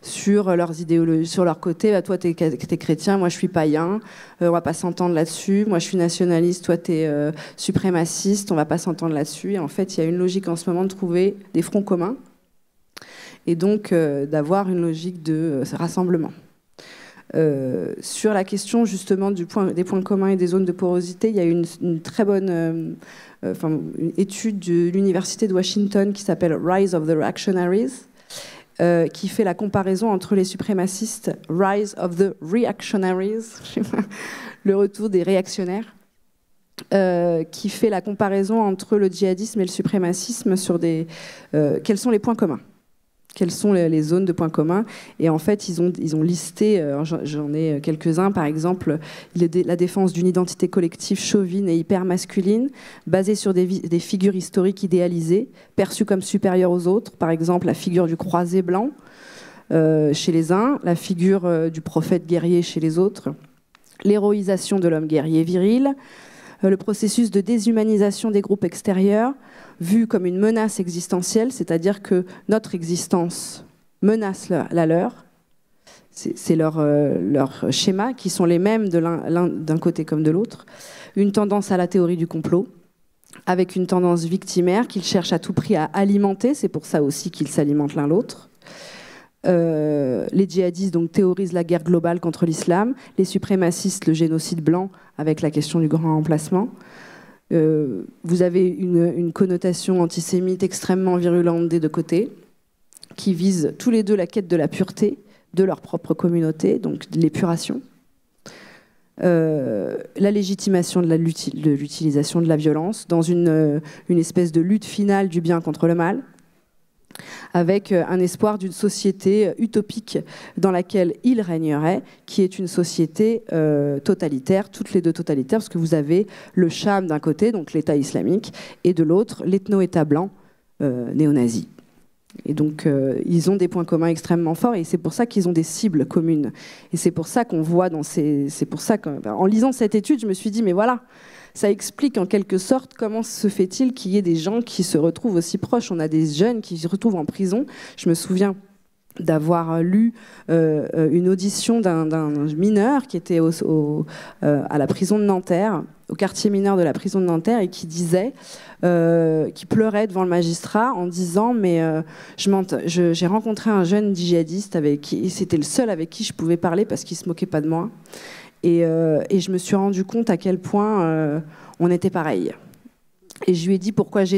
sur leurs idéologies, sur leur côté. Toi, t'es chrétien, moi, je suis païen, on va pas s'entendre là-dessus. Moi, je suis nationaliste, toi, t'es suprémaciste, on va pas s'entendre là-dessus. Et en fait, il y a une logique en ce moment de trouver des fronts communs et donc d'avoir une logique de rassemblement. Sur la question justement des points communs et des zones de porosité, il y a une très bonne une étude de l'université de Washington qui s'appelle Rise of the Reactionaries, qui fait la comparaison entre les suprémacistes, Rise of the Reactionaries, le retour des réactionnaires, qui fait la comparaison entre le djihadisme et le suprémacisme sur quels sont les points communs. Quelles sont les zones de points communs. Et en fait, ils ont listé, j'en ai quelques-uns, par exemple, la défense d'une identité collective chauvine et hyper masculine, basée sur des figures historiques idéalisées, perçues comme supérieures aux autres. Par exemple, la figure du croisé blanc chez les uns, la figure du prophète guerrier chez les autres, l'héroïsation de l'homme guerrier viril, le processus de déshumanisation des groupes extérieurs, vu comme une menace existentielle, c'est-à-dire que notre existence menace la leur. C'est leur schéma, qui sont les mêmes d'un côté comme de l'autre. Une tendance à la théorie du complot, avec une tendance victimaire qu'ils cherchent à tout prix à alimenter. C'est pour ça aussi qu'ils s'alimentent l'un l'autre. Les djihadistes donc théorisent la guerre globale contre l'islam, les suprémacistes le génocide blanc avec la question du grand remplacement. Vous avez une connotation antisémite extrêmement virulente des deux côtés, qui visent tous les deux la quête de la pureté de leur propre communauté, donc l'épuration. La légitimation de l'utilisation de la violence dans une espèce de lutte finale du bien contre le mal, avec un espoir d'une société utopique dans laquelle il régnerait, qui est une société totalitaire, toutes les deux totalitaires, parce que vous avez le Cham d'un côté, donc l'État islamique, et de l'autre, l'ethno-État blanc néo-nazi. Et donc, ils ont des points communs extrêmement forts, et c'est pour ça qu'ils ont des cibles communes. Et c'est pour ça qu'on voit c'est pour ça qu'en lisant cette étude, je me suis dit, mais voilà, ça explique en quelque sorte comment se fait-il qu'il y ait des gens qui se retrouvent aussi proches. On a des jeunes qui se retrouvent en prison. Je me souviens d'avoir lu une audition d'un mineur qui était à la prison de Nanterre, au quartier mineur de la prison de Nanterre, et qui disait, qui pleurait devant le magistrat en disant, mais j'ai rencontré un jeune djihadiste avec qui c'était le seul avec qui je pouvais parler parce qu'il se moquait pas de moi. Et je me suis rendu compte à quel point on était pareil. Et je lui ai dit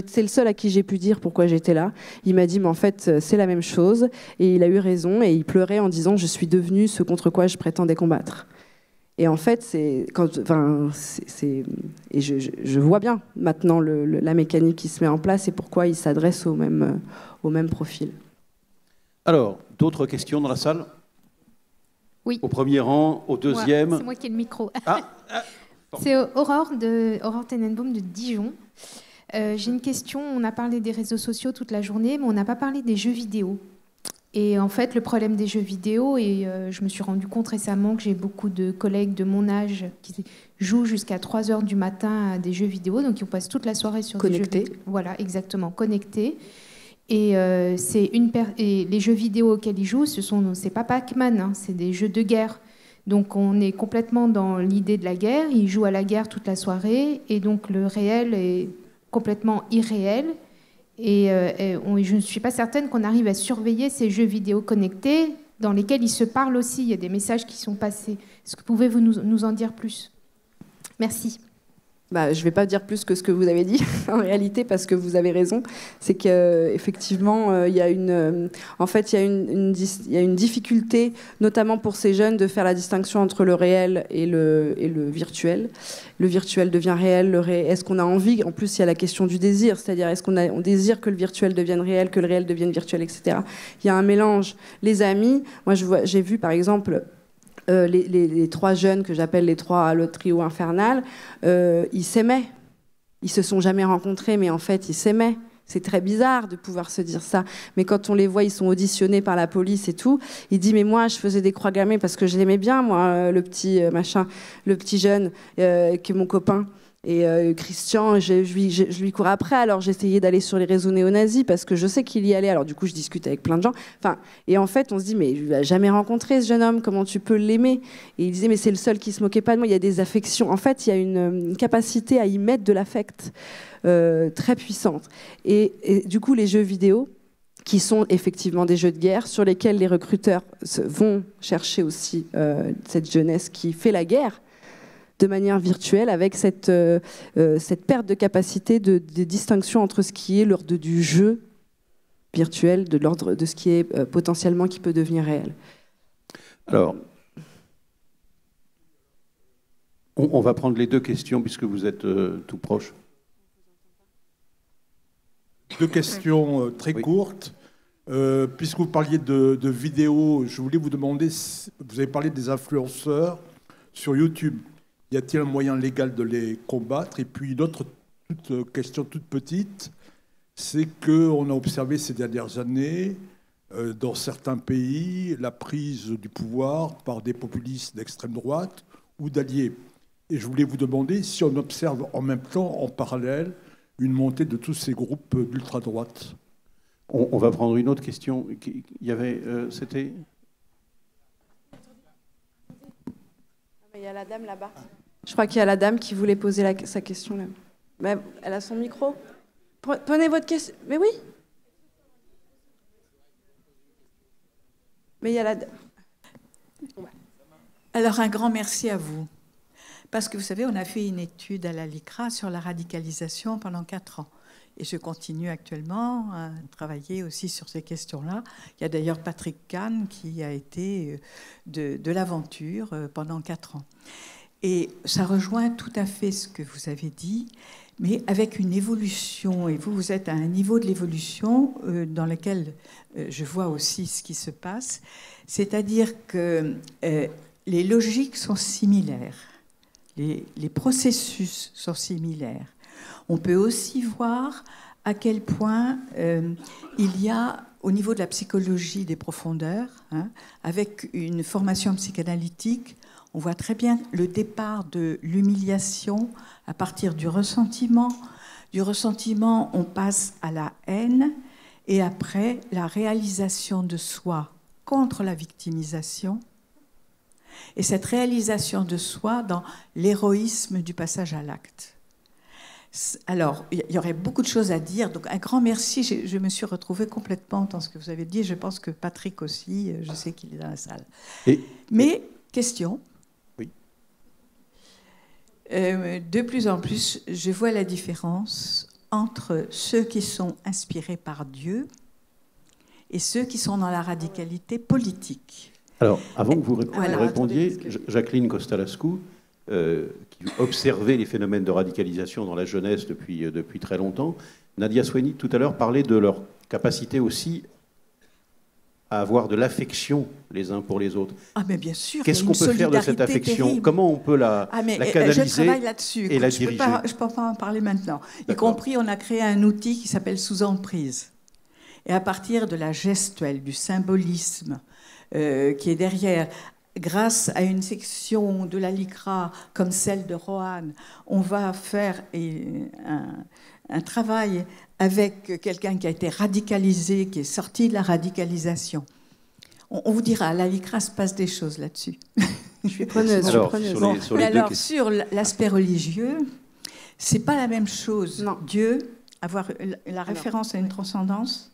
c'est le seul à qui j'ai pu dire pourquoi j'étais là. Il m'a dit, mais en fait, c'est la même chose. Et il a eu raison. Et il pleurait en disant, je suis devenu ce contre quoi je prétendais combattre. Et en fait, je vois bien maintenant la mécanique qui se met en place et pourquoi il s'adresse au même profil. Alors, d'autres questions dans la salle ? Oui. Au premier rang, au deuxième. C'est moi qui ai le micro. Pardon. C'est Aurore Tenenbaum de Dijon. J'ai une question. On a parlé des réseaux sociaux toute la journée, mais on n'a pas parlé des jeux vidéo. Et en fait, le problème des jeux vidéo, et je me suis rendu compte récemment que j'ai beaucoup de collègues de mon âge qui jouent jusqu'à 3h du matin à des jeux vidéo, donc ils passent toute la soirée sur des jeux vidéo. Voilà, exactement, connectés. Et les jeux vidéo auxquels ils jouent, c'est pas Pac-Man, hein, c'est des jeux de guerre. Donc on est complètement dans l'idée de la guerre. Ils jouent à la guerre toute la soirée, et donc le réel est complètement irréel. Et je ne suis pas certaine qu'on arrive à surveiller ces jeux vidéo connectés dans lesquels ils se parlent aussi. Il y a des messages qui sont passés. Est-ce que pouvez-vous nous en dire plus ? Merci. Je ne vais pas dire plus que ce que vous avez dit, en réalité, parce que vous avez raison. C'est qu'effectivement, il y a une difficulté, notamment pour ces jeunes, de faire la distinction entre le réel et le virtuel. Le virtuel devient réel. Est-ce qu'on a envie ? En plus, il y a la question du désir, c'est-à-dire est-ce qu'on désire que le virtuel devienne réel, que le réel devienne virtuel, etc. Il y a un mélange. Les amis, moi j'ai vu par exemple... les trois jeunes que j'appelle le trio infernal, ils s'aimaient. Ils se sont jamais rencontrés, mais en fait, ils s'aimaient. C'est très bizarre de pouvoir se dire ça. Mais quand on les voit, ils sont auditionnés par la police et tout. Il dit, mais moi, je faisais des croix gammées parce que je l'aimais bien, moi, le petit jeune, qui est mon copain. Et Christian, je lui courais après, alors j'essayais d'aller sur les réseaux néo-nazis parce que je sais qu'il y allait, alors du coup je discute avec plein de gens. Et en fait on se dit, mais je ne l'ai jamais rencontré ce jeune homme, comment tu peux l'aimer ? Et il disait, mais c'est le seul qui se moquait pas de moi, il y a des affections. En fait il y a une capacité à y mettre de l'affect très puissante. Et du coup les jeux vidéo, qui sont effectivement des jeux de guerre, sur lesquels les recruteurs vont chercher aussi cette jeunesse qui fait la guerre de manière virtuelle, avec cette perte de capacité de distinction entre ce qui est l'ordre du jeu virtuel, de l'ordre de ce qui est potentiellement qui peut devenir réel. Alors, on va prendre les deux questions puisque vous êtes tout proche. Deux questions très courtes. Puisque vous parliez de vidéos, je voulais vous demander, vous avez parlé des influenceurs sur YouTube. Y a-t-il un moyen légal de les combattre? Et puis une autre question toute petite, c'est qu'on a observé ces dernières années, dans certains pays, la prise du pouvoir par des populistes d'extrême droite ou d'alliés. Et je voulais vous demander si on observe en même temps, en parallèle, une montée de tous ces groupes d'ultra-droite. On va prendre une autre question. Il y avait, c'était... Il y a la dame là-bas. Je crois qu'il y a la dame qui voulait poser sa question là. Mais elle a son micro. Prenez votre question. Mais oui. Mais il y a la dame. Alors un grand merci à vous. Parce que vous savez, on a fait une étude à la LICRA sur la radicalisation pendant 4 ans. Et je continue actuellement à travailler aussi sur ces questions-là. Il y a d'ailleurs Patrick Kahn qui a été de l'aventure pendant 4 ans. Et ça rejoint tout à fait ce que vous avez dit, mais avec une évolution. Et vous êtes à un niveau de l'évolution dans lequel je vois aussi ce qui se passe. C'est-à-dire que les logiques sont similaires. Les processus sont similaires. On peut aussi voir à quel point il y a, au niveau de la psychologie des profondeurs, avec une formation psychanalytique, on voit très bien le départ de l'humiliation à partir du ressentiment. Du ressentiment, on passe à la haine et après la réalisation de soi contre la victimisation. Et cette réalisation de soi dans l'héroïsme du passage à l'acte. Alors, il y aurait beaucoup de choses à dire. Donc, un grand merci. Je me suis retrouvée complètement dans ce que vous avez dit. Je pense que Patrick aussi, je sais qu'il est dans la salle. Mais, question. Oui. De plus en plus, je vois la différence entre ceux qui sont inspirés par Dieu et ceux qui sont dans la radicalité politique. Alors, avant que vous répondiez, Jacqueline Costalascu, qui observait les phénomènes de radicalisation dans la jeunesse depuis très longtemps, Nadia Sweeney, tout à l'heure, parlait de leur capacité aussi à avoir de l'affection les uns pour les autres. Ah, mais bien sûr. Qu'est-ce qu'on peut faire de cette affection? Terrible. Comment on peut la canaliser? Je travaille là-dessus. Et la diriger. Je ne peux pas en parler maintenant. Y compris, on a créé un outil qui s'appelle sous-emprise. Et à partir de la gestuelle, du symbolisme qui est derrière, grâce à une section de la LICRA comme celle de Roanne, on va faire un travail avec quelqu'un qui a été radicalisé, qui est sorti de la radicalisation. On vous dira, à la LICRA se passe des choses là-dessus. Je suis preneuse. Alors, sur l'aspect religieux, c'est pas la même chose. Non. Dieu, avoir la référence à une transcendance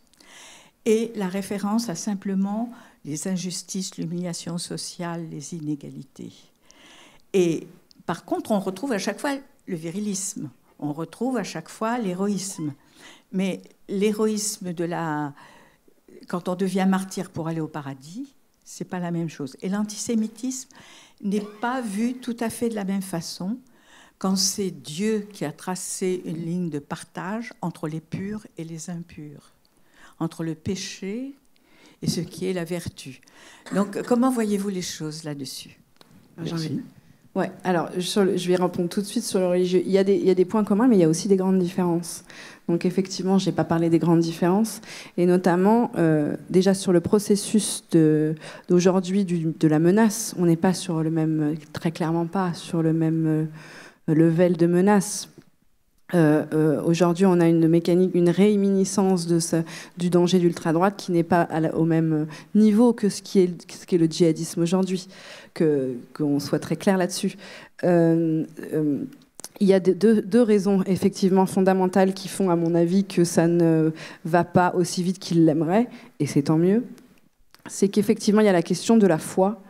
et la référence à simplement les injustices, l'humiliation sociale, les inégalités. Et par contre, on retrouve à chaque fois le virilisme, on retrouve à chaque fois l'héroïsme. Mais l'héroïsme quand on devient martyr pour aller au paradis, c'est pas la même chose. Et l'antisémitisme n'est pas vu tout à fait de la même façon quand c'est Dieu qui a tracé une ligne de partage entre les purs et les impurs, entre le péché et ce qui est la vertu. Donc, comment voyez-vous les choses là-dessus? Merci. Ouais, alors je vais répondre tout de suite sur le religieux. Il y a des points communs, mais il y a aussi des grandes différences. Donc effectivement, je n'ai pas parlé des grandes différences, et notamment déjà sur le processus d'aujourd'hui de la menace. On n'est pas sur le même, très clairement pas sur le même level de menace. Aujourd'hui, on a une mécanique, une réminiscence du danger d'ultra-droite qui n'est pas au même niveau que ce qui est le djihadisme aujourd'hui, qu'on soit très clair là-dessus. Il il y a deux raisons effectivement fondamentales qui font, à mon avis, que ça ne va pas aussi vite qu'il l'aimerait, et c'est tant mieux. C'est qu'effectivement, il y a la question de la foi,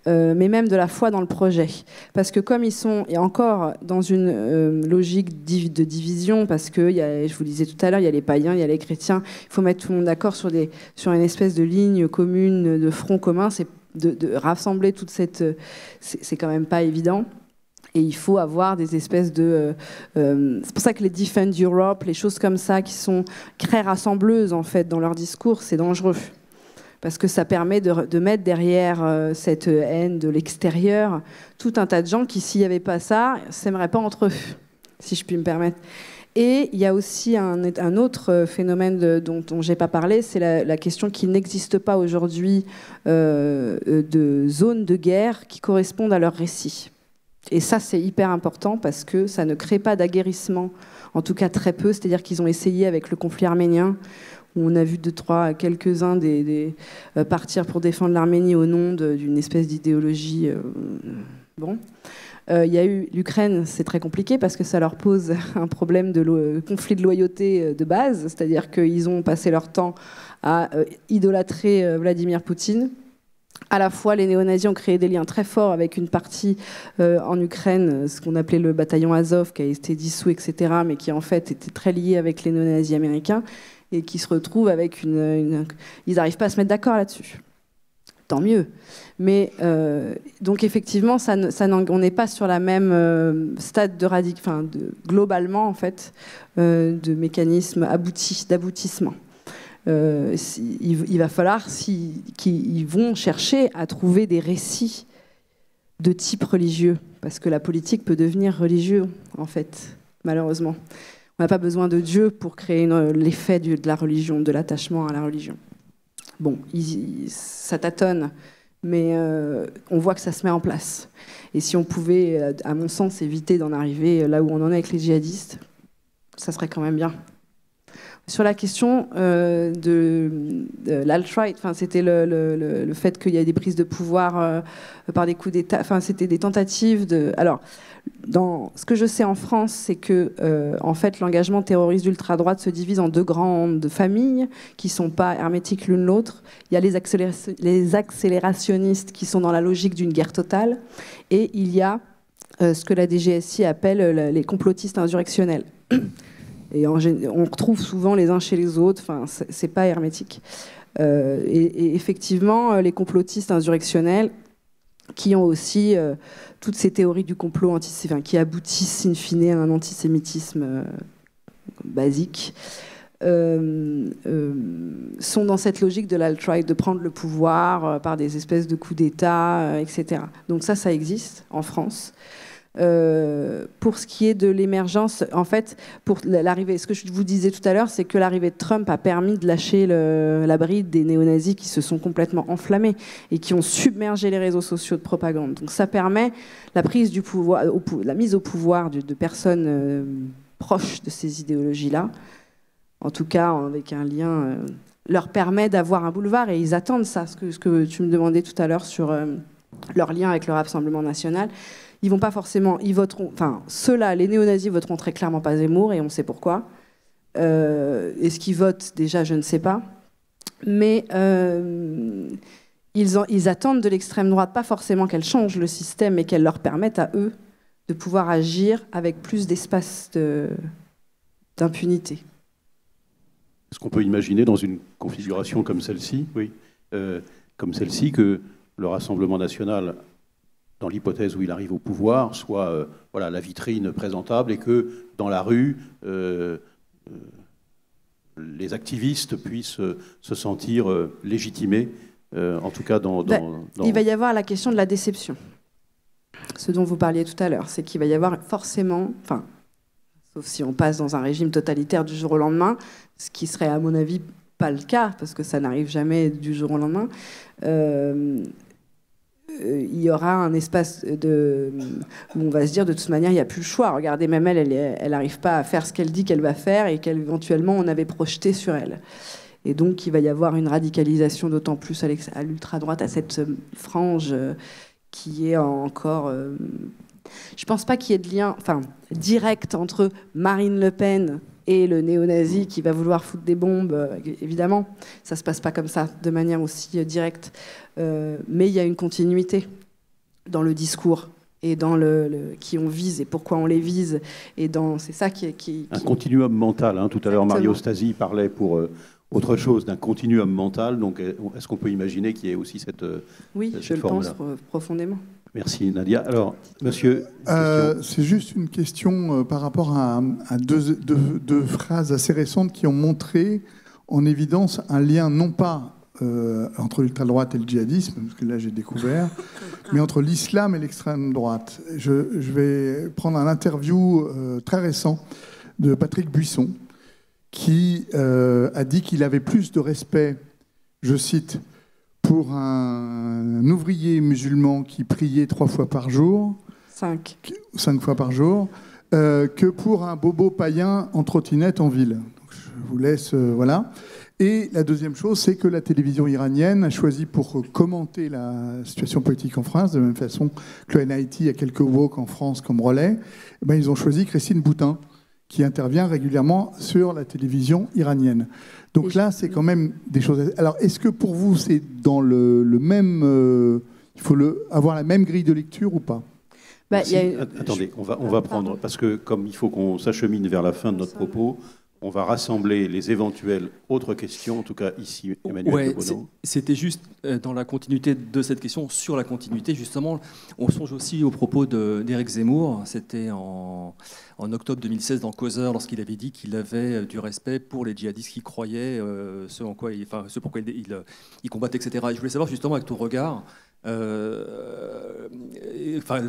mais même de la foi dans le projet. Parce que comme ils sont, et encore, dans une logique de division, parce que, je vous le disais tout à l'heure, il y a les païens, il y a les chrétiens, il faut mettre tout le monde d'accord sur une espèce de ligne commune, de front commun, c'est de rassembler toute cette... C'est quand même pas évident. Et il faut avoir des espèces de... c'est pour ça que les Defend Europe, les choses comme ça, qui sont très rassembleuses, en fait, dans leur discours, c'est dangereux. Parce que ça permet de mettre derrière cette haine de l'extérieur tout un tas de gens qui, s'il n'y avait pas ça, ne s'aimeraient pas entre eux, si je puis me permettre. Et il y a aussi un autre phénomène dont je n'ai pas parlé, c'est la question qu'il n'existe pas aujourd'hui de zones de guerre qui correspondent à leur récit. Et ça, c'est hyper important parce que ça ne crée pas d'aguerrissement, en tout cas très peu, c'est-à-dire qu'ils ont essayé avec le conflit arménien, où on a vu quelques-uns partir pour défendre l'Arménie au nom d'une espèce d'idéologie. Bon. Il y a eu l'Ukraine, c'est très compliqué parce que ça leur pose un problème de conflit de loyauté de base, c'est-à-dire qu'ils ont passé leur temps à idolâtrer Vladimir Poutine. À la fois, les néo-nazis ont créé des liens très forts avec une partie en Ukraine, ce qu'on appelait le bataillon Azov, qui a été dissous, etc., mais qui en fait était très lié avec les néo-nazis américains, et qui se retrouvent avec ils n'arrivent pas à se mettre d'accord là-dessus. Tant mieux. Mais donc effectivement, on n'est pas sur la même stade globalement en fait, de mécanisme d'aboutissement. Il va falloir qu'ils vont chercher à trouver des récits de type religieux, parce que la politique peut devenir religieux en fait, malheureusement. On n'a pas besoin de Dieu pour créer l'effet de la religion, de l'attachement à la religion. Bon, ça tâtonne, mais on voit que ça se met en place. Et si on pouvait, à mon sens, éviter d'en arriver là où on en est avec les djihadistes, ça serait quand même bien. Sur la question de l'alt-right, c'était le fait qu'il y ait des prises de pouvoir par des coups d'État, c'était des tentatives de... Alors, dans ce que je sais en France, c'est que en fait, l'engagement terroriste d'ultra-droite se divise en deux grandes familles qui ne sont pas hermétiques l'une l'autre. Il y a les accélérationnistes qui sont dans la logique d'une guerre totale, et il y a ce que la DGSI appelle les complotistes insurrectionnels. Et on retrouve souvent les uns chez les autres, c'est pas hermétique. Et effectivement, les complotistes insurrectionnels, qui ont aussi toutes ces théories du complot qui aboutissent in fine à un antisémitisme basique, sont dans cette logique de l'alt-right, de prendre le pouvoir par des espèces de coups d'État, etc. Donc ça existe en France. Pour ce qui est de l'émergence, en fait, pour l'arrivée, ce que je vous disais tout à l'heure, c'est que l'arrivée de Trump a permis de lâcher la bride des néo-nazis qui se sont complètement enflammés et qui ont submergé les réseaux sociaux de propagande. Donc ça permet la prise du pouvoir, la mise au pouvoir de personnes proches de ces idéologies-là, en tout cas avec un lien, leur permet d'avoir un boulevard, et ils attendent ça. Ce que tu me demandais tout à l'heure sur leur lien avec le Rassemblement national. Ils vont pas forcément, ils voteront, ceux-là, les néo-nazis voteront très clairement pas Zemmour, et on sait pourquoi. Est-ce qu'ils votent déjà, je ne sais pas. Mais ils attendent de l'extrême droite, pas forcément qu'elle change le système, mais qu'elle leur permette à eux de pouvoir agir avec plus d'espace d'impunité. Est-ce qu'on peut imaginer dans une configuration comme celle-ci, comme celle-ci, que le Rassemblement national, dans l'hypothèse où il arrive au pouvoir, soit la vitrine présentable, et que dans la rue, les activistes puissent se sentir légitimés, en tout cas Il va y avoir la question de la déception. Ce dont vous parliez tout à l'heure, c'est qu'il va y avoir forcément, sauf si on passe dans un régime totalitaire du jour au lendemain, ce qui serait à mon avis pas le cas, parce que ça n'arrive jamais du jour au lendemain, il y aura un espace où on va se dire de toute manière il n'y a plus le choix. Regardez, même elle n'arrive pas à faire ce qu'elle dit qu'elle va faire et qu'éventuellement on avait projeté sur elle. Et donc il va y avoir une radicalisation d'autant plus à l'ultra-droite, à cette frange qui est encore Je ne pense pas qu'il y ait de lien direct entre Marine Le Pen et le néo-nazi qui va vouloir foutre des bombes, évidemment. Ça ne se passe pas comme ça, de manière aussi directe. Mais il y a une continuité dans le discours et dans qui on vise et pourquoi on les vise. Et c'est ça qui... Un continuum mental. Hein. Tout à l'heure, Mario Stasi parlait pour autre chose d'un continuum mental. Donc, est-ce qu'on peut imaginer qu'il y ait aussi cette oui, cette je le pense profondément. Merci Nadia. Alors, monsieur... c'est juste une question par rapport à deux phrases assez récentes qui ont montré en évidence un lien non pas entre l'ultra-droite et le djihadisme, parce que là j'ai découvert, mais entre l'islam et l'extrême droite. Je vais prendre un interview très récent de Patrick Buisson, qui a dit qu'il avait plus de respect, je cite, pour un ouvrier musulman qui priait 3 fois par jour, 5 fois par jour, que pour un bobo païen en trottinette en ville. Donc, je vous laisse, voilà. Et la deuxième chose, c'est que la télévision iranienne a choisi pour commenter la situation politique en France, de la même façon que le NIT a quelques woke en France comme relais, ils ont choisi Christine Boutin, qui intervient régulièrement sur la télévision iranienne. Donc là, c'est quand même des choses... Alors, est-ce que pour vous, c'est dans le même... il faut avoir la même grille de lecture ou pas ? Attendez, on va prendre... Parce que comme il faut qu'on s'achemine vers la fin de notre propos, on va rassembler les éventuelles autres questions, en tout cas ici, Emmanuel de Bono. C'était juste dans la continuité de cette question, sur la continuité, justement, on songe aussi aux propos d'Éric Zemmour, c'était en octobre 2016 dans Causeur, lorsqu'il avait dit qu'il avait du respect pour les djihadistes qui croyaient, ce pourquoi il combattait, etc. Et je voulais savoir justement avec ton regard, le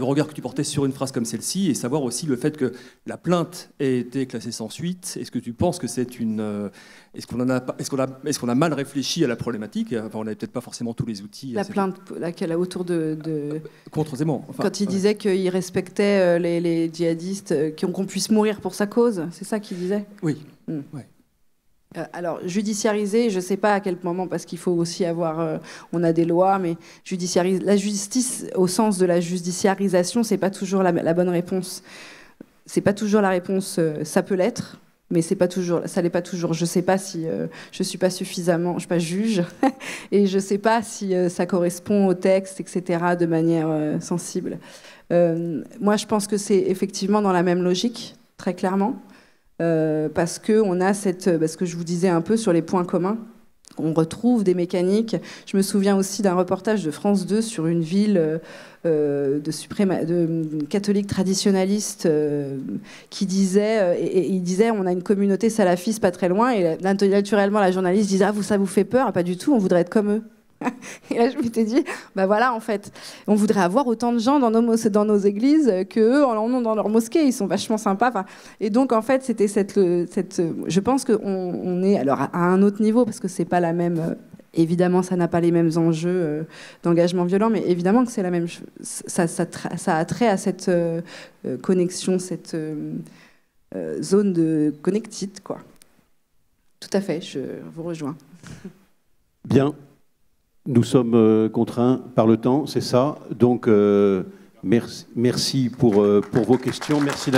regard que tu portais sur une phrase comme celle-ci, et savoir aussi le fait que la plainte ait été classée sans suite. Est-ce que tu penses que c'est est-ce qu'on a mal réfléchi à la problématique ? On n'avait peut-être pas forcément tous les outils. La plainte laquelle autour de contre Zemmour. Quand il disait qu'il respectait les djihadistes, qu'on puisse mourir pour sa cause, c'est ça qu'il disait ? Oui. Ouais. Alors, judiciariser, je ne sais pas à quel moment, parce qu'il faut aussi avoir... on a des lois, mais la justice, au sens de la judiciarisation, ce n'est pas toujours la bonne réponse. Ce n'est pas toujours la réponse, ça peut l'être, mais ça l'est pas toujours. Je ne sais pas si... je ne suis pas suffisamment... Je ne suis pas juge, et je ne sais pas si ça correspond au texte, etc., de manière sensible. Moi, je pense que c'est effectivement dans la même logique, très clairement. Parce qu'on a ce que je vous disais un peu sur les points communs. On retrouve des mécaniques. Je me souviens aussi d'un reportage de France 2 sur une ville de catholiques traditionnalistes qui disait, il disait, on a une communauté salafiste pas très loin, et naturellement la journaliste disait, ça vous fait peur ? Pas du tout, on voudrait être comme eux. Et là, je m'étais dit, voilà, en fait, on voudrait avoir autant de gens dans nos églises qu'eux en ont dans leurs mosquées. Ils sont vachement sympas. Et donc, en fait, c'était je pense qu'on est alors à un autre niveau, parce que c'est pas la même. Évidemment, ça n'a pas les mêmes enjeux d'engagement violent, mais évidemment que c'est la même chose. Ça a trait à cette connexion, cette zone de connectite, quoi. Tout à fait, je vous rejoins. Bien. Nous sommes contraints par le temps, c'est ça. Donc, merci pour vos questions. Merci.